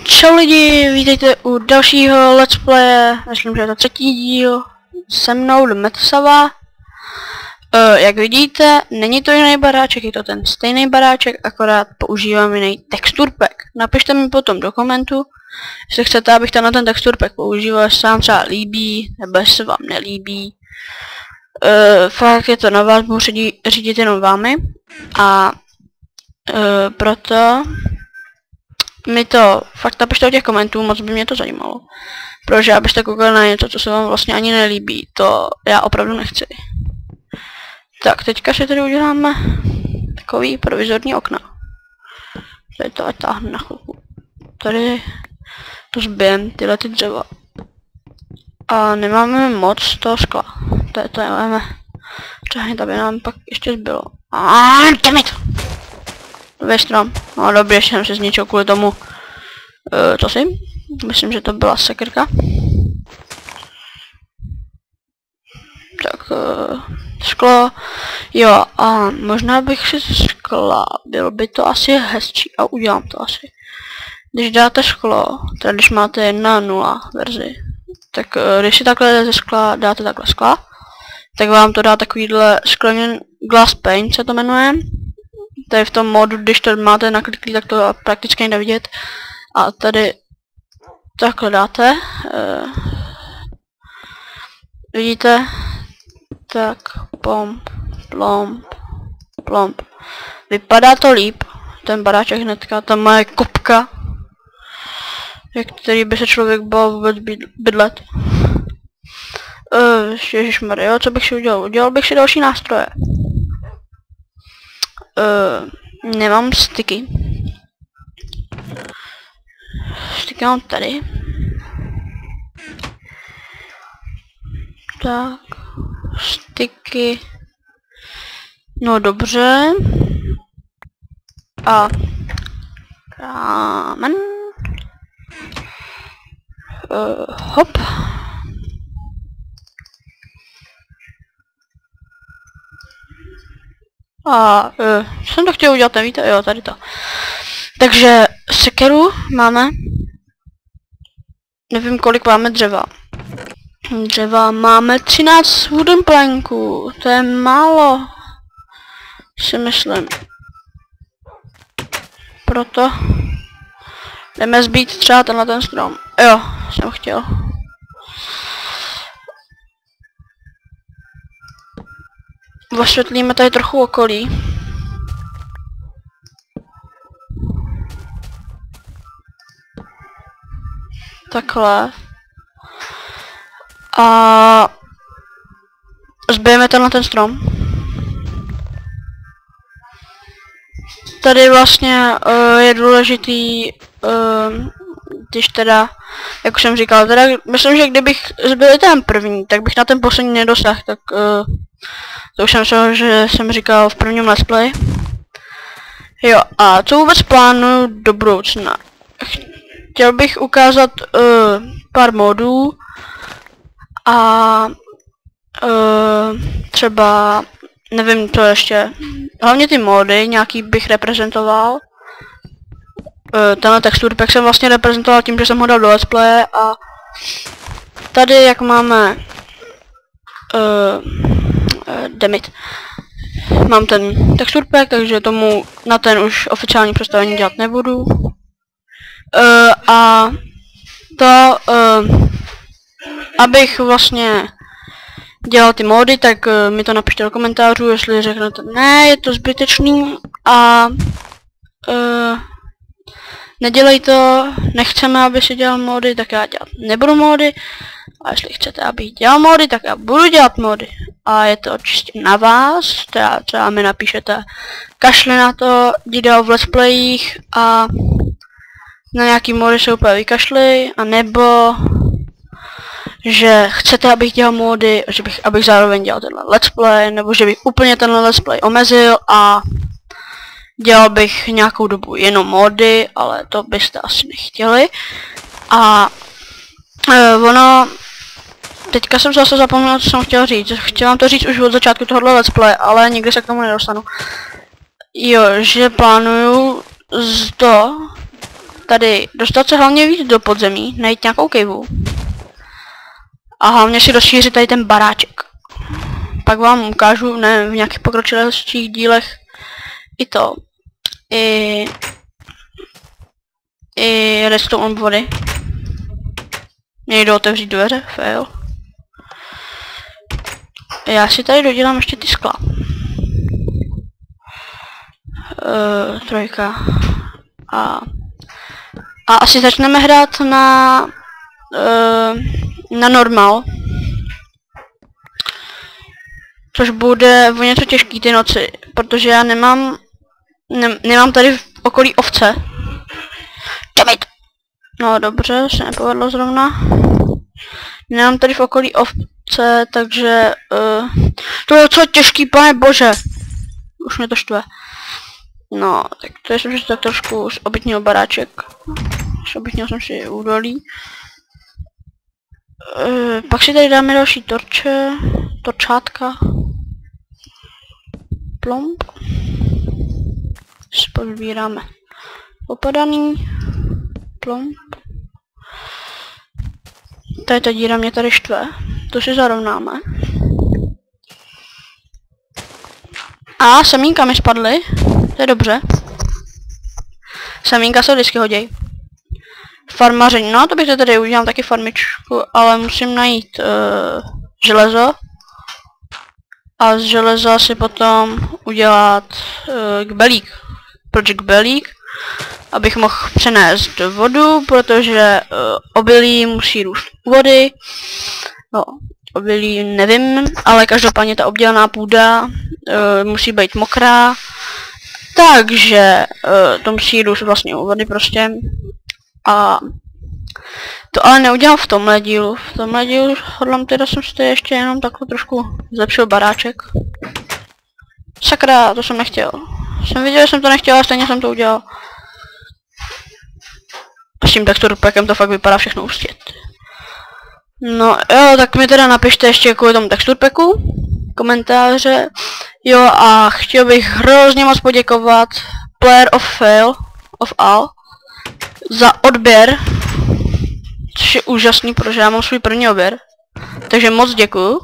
Čau lidi, vítejte u dalšího let's playe, myslím, že je to třetí díl, se mnou Lmetosava. Jak vidíte, není to jiný baráček, je to ten stejný baráček, akorát používám jiný texture pack. Napište mi potom do komentu, jestli chcete, abych ten texture pack používal, jestli se vám třeba líbí, nebo jestli se vám nelíbí. Fakt je to na vás, budu řídit jenom vámi a proto mi to fakt napište do těch komentů, moc by mě to zajímalo. Protože abyste koukali na něco, co se vám vlastně ani nelíbí, to já opravdu nechci. Tak, teďka si tady uděláme takový provizorní okna. Tady to ať táhne na chvilku. Tady to zbijem, tyhle ty dřeva. A nemáme moc toho skla. To nemáme. Čehně, aby nám pak ještě zbylo. Jdeme to! Ve strom. No dobře, ještě jsem se zničil kvůli tomu. Co si? Myslím, že to byla sekerka. Tak, sklo. Jo, a možná bych si skla. Bylo by to asi hezčí a udělám to asi. Když dáte sklo, teda když máte 1.0 verzi, tak když si takhle ze skla dáte takhle skla, tak vám to dá takovýhle skleněn glass paint se to jmenuje. Tady v tom modu, když to máte nakliklý, tak to prakticky nejde vidět. A tady takhle dáte. Vidíte? Tak, plomp, plomp, plomp. Vypadá to líp. Ten baráček hnedka, tam má je kopka, ve který by se člověk bál vůbec bydlet. Ježišmarja, co bych si udělal? Udělal bych si další nástroje. Nemám styky. Styky mám tady. Tak. Styky. No dobře. A kámen. Hop. A jsem to chtěl udělat, nevíte? Jo, tady to. Takže sekeru máme. Nevím, kolik máme dřeva. Dřeva máme 13 wooden planků. To je málo. Si myslím. Proto jdeme zbít třeba tenhle ten strom. Jo, jsem chtěl. Osvětlíme tady trochu okolí. Takhle. A zbijeme tenhle ten strom. Tady vlastně je důležitý, když teda, jak už jsem říkal, teda myslím, že kdybych zbyl ten první, tak bych na ten poslední nedosáhl, tak to už jsem se, že jsem říkal v prvním let's play. Jo, a co vůbec plánuju do budoucna? Chtěl bych ukázat pár modů a třeba, nevím co ještě, hlavně ty mody, nějaký bych reprezentoval. Tenhle texture pack jsem vlastně reprezentoval tím, že jsem ho dal do let's play a tady jak máme demit. Mám ten texture pack, takže tomu na ten už oficiální představení dělat nebudu. A to, abych vlastně dělal ty módy, tak mi to napište do komentářů, jestli řeknete ne, je to zbytečný a nedělej to, nechceme, aby si dělal módy, tak já dělat nebudu módy. A jestli chcete, abych dělal módy, tak já budu dělat módy. A je to čistě na vás, třeba mi napíšete kašli na to, dělal v let's playích a na nějaký módy se úplně vykašli, a nebo že chcete, abych dělal módy, že abych zároveň dělal tenhle let's play, nebo že bych úplně tenhle let's play omezil a dělal bych nějakou dobu jenom módy, ale to byste asi nechtěli. A ono, teďka jsem zase zapomněl, co jsem chtěl říct. Chtěl vám to říct už od začátku tohohle let's play, ale nikdy se k tomu nedostanu. Jo, že plánuju tady dostat se hlavně víc do podzemí, najít nějakou kejvu. A hlavně si rozšířit tady ten baráček. Pak vám ukážu, ne, v nějakých pokročilejších dílech i to. I redstone obvody. Někdo otevřít dveře, fail. Já si tady dodělám ještě ty skla. Trojka. A asi začneme hrát na normal. Což bude o něco těžký ty noci, protože já nemám tady v okolí ovce. Damit! No dobře, se nepovedlo zrovna. Nemám tady v okolí ovce, takže to je docela těžký, pane bože. Už mě to štve. No, tak to jsem si tak trošku z obytního baráček. Obytnil jsem si údolí. Pak si tady dáme další torčátka. Plomb. Si pozbíráme opadaný. Plomb. Tady ta díra mě tady štve. To si zarovnáme. A semínka mi spadly. To je dobře. Semínka se vždycky hoděj. Farmaření. No to bych to tady udělal taky farmičku, ale musím najít železo. A z železa si potom udělat kbelík. Proč kbelík? Abych mohl přenést vodu, protože obilí musí růst u vody. No, obilí nevím, ale každopádně ta obdělaná půda musí být mokrá. Takže to musí růst vlastně u vody prostě. A to ale neudělám v tomhle dílu. V tomhle dílu hodlám teda jsem si ještě jenom takhle trošku zlepšil baráček. Sakra, to jsem nechtěl. Jsem viděl, že jsem to nechtěl, ale stejně jsem to udělal. A s tím texturpackem to fakt vypadá všechno ustět. No jo, tak mi teda napište ještě kvůli tomu texturpacku komentáře. Jo, a chtěl bych hrozně moc poděkovat Player of All za odběr, což je úžasný, protože já mám svůj první odběr. Takže moc děkuju.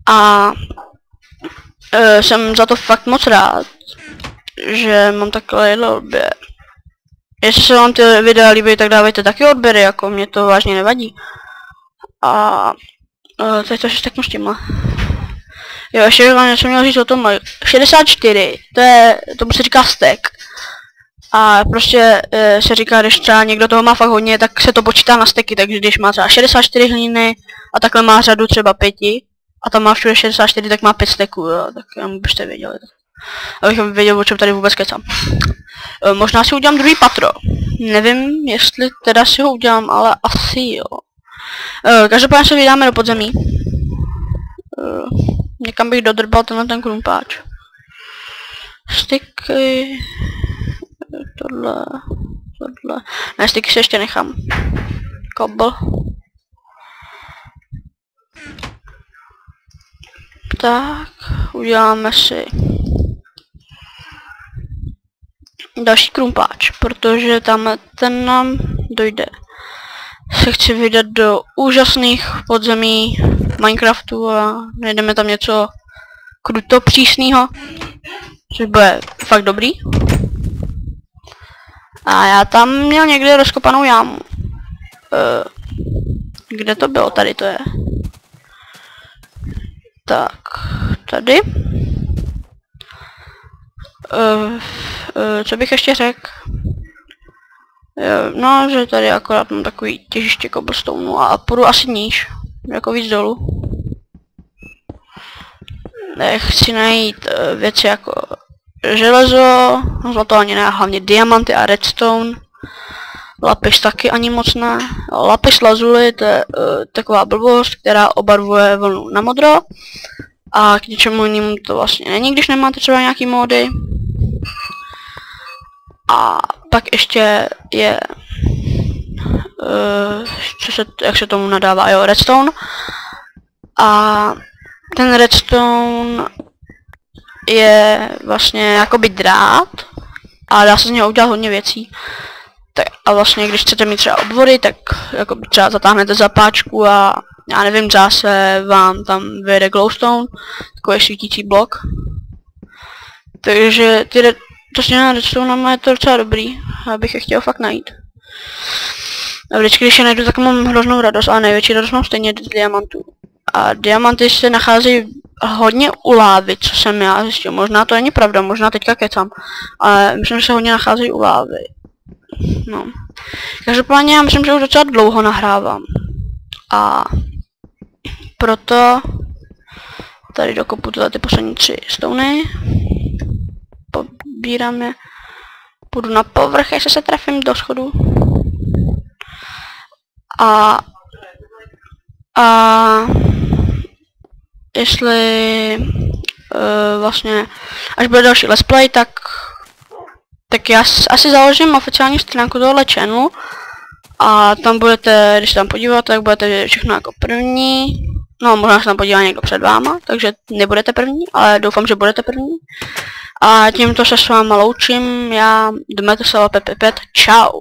A jsem za to fakt moc rád, že mám takhle jedno odběr. Jestli se vám ty videa líbí, tak dávejte taky odběry, jako mě to vážně nevadí. A teď to si steknu s tímhle. Jo, ještě vám něco měl říct o tom, 64, tomu se říká stack. A prostě se říká, když třeba někdo toho má fakt hodně, tak se to počítá na stacky, takže když má třeba 64 hlíny a takhle má řadu třeba 5 a tam má všude 64, tak má 5 stacků, jo, tak jenom byste věděli. Abych věděl, o čem tady vůbec kecám. Možná si udělám druhý patro. Nevím, jestli teda si ho udělám, ale asi jo. Každopádně se vydáme do podzemí. Někam bych dodrbal ten krumpáč. Styky. Tohle. Ne, styky si ještě nechám. Kobl. Tak, uděláme si další krumpáč, protože tam ten nám dojde. Se chci vydat do úžasných podzemí Minecraftu a najdeme tam něco kruto přísného, což bude fakt dobrý. A já tam měl někde rozkopanou jámu. Kde to bylo? Tady to je. Tak, tady. Co bych ještě řekl? No, že tady akorát mám takový těžiště cobblestone a půjdu asi níž, jako víc dolů. Chci najít věci jako železo, zlato ani ne, hlavně diamanty a redstone. Lapis taky ani moc ne. Lapis lazuli, to je taková blbost, která obarvuje vlnu na modro. A k něčemu jinému to vlastně není, když nemáte třeba nějaký módy. A pak ještě je, jak se tomu nadává, jo, redstone. A ten redstone je vlastně jakoby drát a dá se z něho udělat hodně věcí. Tak a vlastně, když chcete mít třeba obvody, tak jako třeba zatáhnete zapáčku a já nevím, zase vám tam vyjede glowstone, takový svítící blok. Takže to sněná redstone je to docela dobrý, abych je chtěl fakt najít. A vždycky, když je najdu, tak mám hroznou radost, ale největší radost mám stejně z diamantů. A diamanty se nacházejí hodně u lávy, co jsem já zjistil. Možná to není pravda, možná teďka kecám, ale myslím, že se hodně nacházejí u lávy. No. Každopádně já myslím, že už docela dlouho nahrávám. A proto tady dokopu tyhle ty poslední 3 stony. Pobírám je. Půjdu na povrch, jestli se trefím do schodu. A jestli vlastně až bude další let's play, tak já asi založím oficiální stránku tohohle channelu a tam budete, když se tam podíváte, tak budete vidět všechno jako první. No, možná se tam podívá někdo před váma, takže nebudete první, ale doufám, že budete první. A tímto se s váma loučím, já Dmeteslava 555, čau.